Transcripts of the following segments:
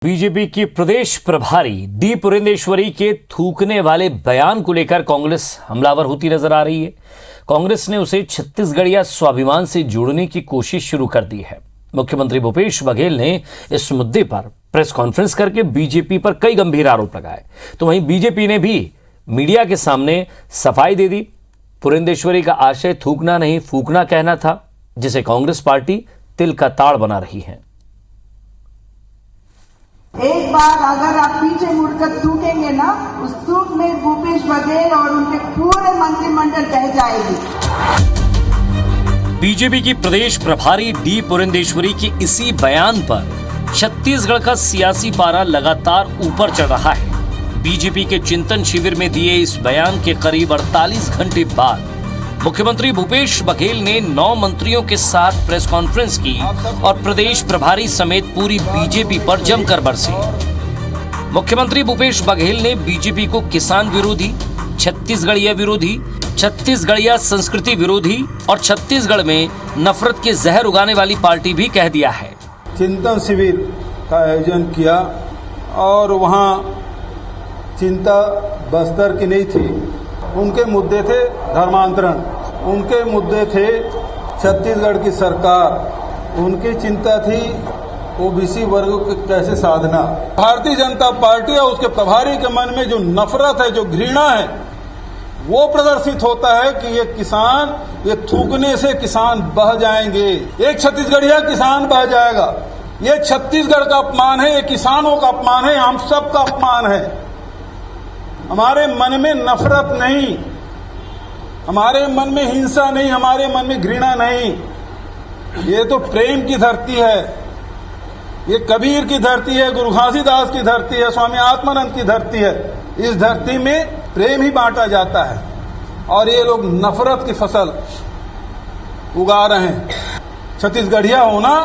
BJP की प्रदेश प्रभारी D Purandeswari के थूकने वाले बयान को लेकर कांग्रेस हमलावर होती नजर आ रही है। कांग्रेस ने उसे छत्तीसगढ़िया स्वाभिमान से जोड़ने की कोशिश शुरू कर दी है। मुख्यमंत्री भूपेश बघेल ने इस मुद्दे पर प्रेस कॉन्फ्रेंस करके बीजेपी पर कई गंभीर आरोप लगाए, तो वहीं बीजेपी ने भी मीडिया के सामने सफाई दे दी। पुरंदेश्वरी का आशय थूकना नहीं फूकना कहना था, जिसे कांग्रेस पार्टी तिल का ताड़ बना रही है। एक बार अगर आप पीछे मुड़कर थूकेंगे ना, उस थूक में भूपेश बघेल और उनके पूरे मंत्रिमंडल बह जाएगी। बीजेपी की प्रदेश प्रभारी डी पुरंदेश्वरी के इसी बयान पर छत्तीसगढ़ का सियासी पारा लगातार ऊपर चढ़ रहा है। बीजेपी के चिंतन शिविर में दिए इस बयान के करीब 48 घंटे बाद मुख्यमंत्री भूपेश बघेल ने 9 मंत्रियों के साथ प्रेस कॉन्फ्रेंस की और प्रदेश प्रभारी समेत पूरी बीजेपी पर जमकर बरसे। मुख्यमंत्री भूपेश बघेल ने बीजेपी को किसान विरोधी, छत्तीसगढ़िया विरोधी, छत्तीसगढ़िया संस्कृति विरोधी और छत्तीसगढ़ में नफरत के जहर उगाने वाली पार्टी भी कह दिया है। चिंतन शिविर का आयोजन किया और वहाँ चिंता बस्तर की नहीं थी। उनके मुद्दे थे धर्मांतरण, उनके मुद्दे थे छत्तीसगढ़ की सरकार, उनकी चिंता थी ओबीसी वर्ग को कैसे साधना। भारतीय जनता पार्टी और उसके प्रभारी के मन में जो नफरत है, जो घृणा है, वो प्रदर्शित होता है कि ये किसान, ये थूकने से किसान बह जाएंगे, एक छत्तीसगढ़िया किसान बह जाएगा। ये छत्तीसगढ़ का अपमान है, ये किसानों का अपमान है, हम सब का अपमान है। हमारे मन में नफरत नहीं, हमारे मन में हिंसा नहीं, हमारे मन में घृणा नहीं। ये तो प्रेम की धरती है, ये कबीर की धरती है, गुरु घासीदास की धरती है, स्वामी आत्मानंद की धरती है। इस धरती में प्रेम ही बांटा जाता है और ये लोग नफरत की फसल उगा रहे हैं। छत्तीसगढ़िया होना,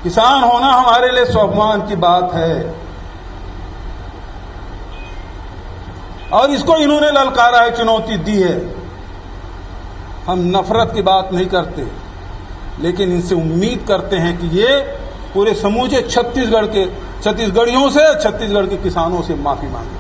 किसान होना हमारे लिए स्वाभिमान की बात है और इसको इन्होंने ललकारा है, चुनौती दी है। हम नफरत की बात नहीं करते, लेकिन इनसे उम्मीद करते हैं कि ये पूरे समूचे छत्तीसगढ़ियों से, छत्तीसगढ़ के किसानों से माफी मांगे।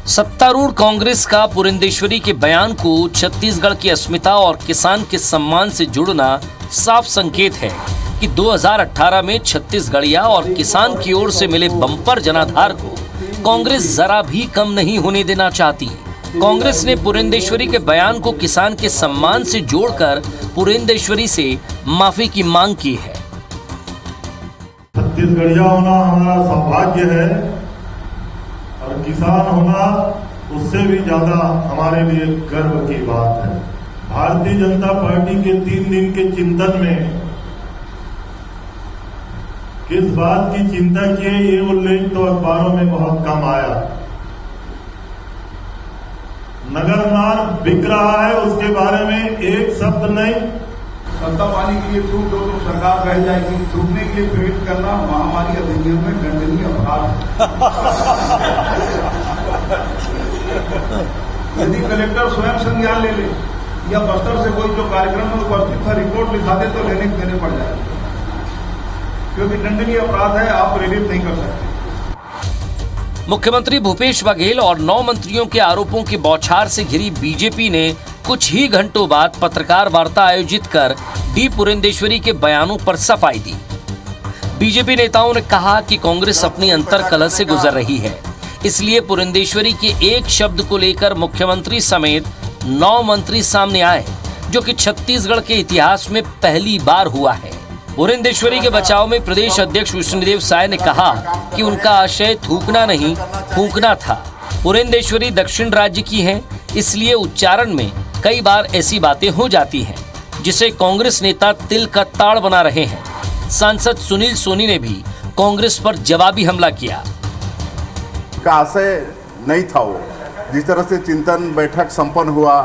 सत्तारूढ़ कांग्रेस का पुरंदेश्वरी के बयान को छत्तीसगढ़ की अस्मिता और किसान के सम्मान से जुड़ना साफ संकेत है कि 2018 में छत्तीसगढ़िया और किसान की ओर से मिले बम्पर जनाधार को कांग्रेस जरा भी कम नहीं होने देना चाहती। कांग्रेस ने पुरंदेश्वरी के बयान को किसान के सम्मान से जोड़कर पुरंदेश्वरी से माफी की मांग की है। छत्तीसगढ़िया होना हमारा सौभाग्य है और किसान होना उससे भी ज्यादा हमारे लिए गर्व की बात है। भारतीय जनता पार्टी के 3 दिन के चिंतन में किस बात की चिंता की है, ये उल्लेख तो अखबारों में बहुत कम आया। नगरनार बिक रहा है, उसके बारे में एक शब्द नहीं। सत्ता पाने के लिए थूक दो तो सरकार रह जाएगी, थूकने के लिए प्रेरित करना महामारी अधिनियम में दंडनीय अपराध यदि कलेक्टर स्वयं संज्ञान ले ले या बस्तर से कोई जो कार्यक्रम में उपस्थित था रिपोर्ट लिखा दे तो देने पड़ जाएगा, क्योंकि दंडनीय अपराध है, आप प्रेरित नहीं कर सकते। मुख्यमंत्री भूपेश बघेल और 9 मंत्रियों के आरोपों की बौछार से घिरी बीजेपी ने कुछ ही घंटों बाद पत्रकार वार्ता आयोजित कर डी पुरंदेश्वरी के बयानों पर सफाई दी। बीजेपी नेताओं ने कहा कि कांग्रेस अपनी अंतर्कलह से गुजर रही है, इसलिए पुरंदेश्वरी के एक शब्द को लेकर मुख्यमंत्री समेत 9 मंत्री सामने आए, जो कि छत्तीसगढ़ के इतिहास में पहली बार हुआ है। पुरंदेश्वरी के बचाव में प्रदेश अध्यक्ष विष्णुदेव साय ने कहा कि उनका आशय थूकना नहीं फूकना था। पुरंदेश्वरी दक्षिण राज्य की हैं, इसलिए उच्चारण में कई बार ऐसी बातें हो जाती हैं, जिसे कांग्रेस नेता तिल का ताड़ बना रहे हैं। सांसद सुनील सोनी ने भी कांग्रेस पर जवाबी हमला किया। का आशय नहीं था वो, जिस तरह से चिंतन बैठक संपन्न हुआ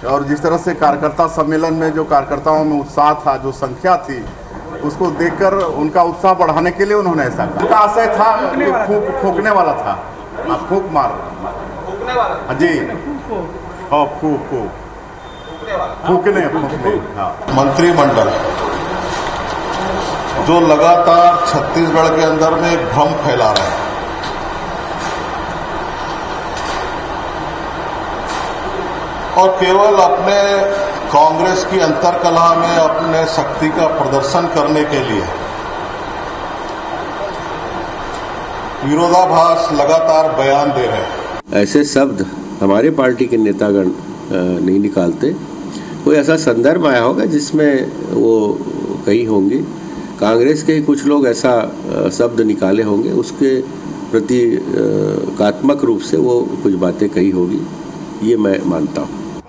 और जिस तरह से कार्यकर्ता सम्मेलन में जो कार्यकर्ताओं में उत्साह था, जो संख्या थी, उसको देखकर उनका उत्साह बढ़ाने के लिए उन्होंने ऐसा कहा। उनका आशय था कि फूकने वाला था, फूक मार जी, हाँ फूकने। मंत्रिमंडल जो लगातार छत्तीसगढ़ के अंदर में एक भ्रम फैला रहे हैं। और केवल अपने कांग्रेस की अंतर्कलह में अपने शक्ति का प्रदर्शन करने के लिए विरोधाभास लगातार बयान दे रहे हैं। ऐसे शब्द हमारे पार्टी के नेतागण नहीं निकालते। कोई ऐसा संदर्भ आया होगा जिसमें वो कही होंगे, कांग्रेस के ही कुछ लोग ऐसा शब्द निकाले होंगे, उसके प्रतीकात्मक रूप से वो कुछ बातें कही होगी, ये मैं मानता हूँ।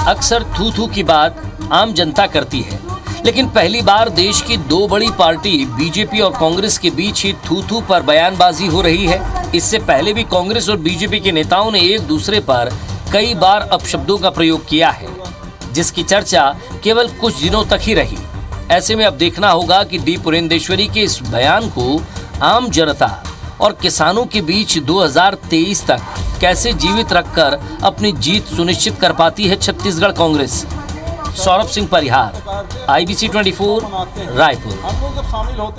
अक्सर थू थू की बात आम जनता करती है, लेकिन पहली बार देश की दो बड़ी पार्टी बीजेपी और कांग्रेस के बीच ही थू थू पर बयानबाजी हो रही है। इससे पहले भी कांग्रेस और बीजेपी के नेताओं ने एक दूसरे पर कई बार अपशब्दों का प्रयोग किया है, जिसकी चर्चा केवल कुछ दिनों तक ही रही। ऐसे में अब देखना होगा कि डी पुरंदेश्वरी के इस बयान को आम जनता और किसानों के बीच 2023 तक कैसे जीवित रखकर अपनी जीत सुनिश्चित कर पाती है छत्तीसगढ़ कांग्रेस। सौरभ सिंह परिहार, IBC 24, रायपुर।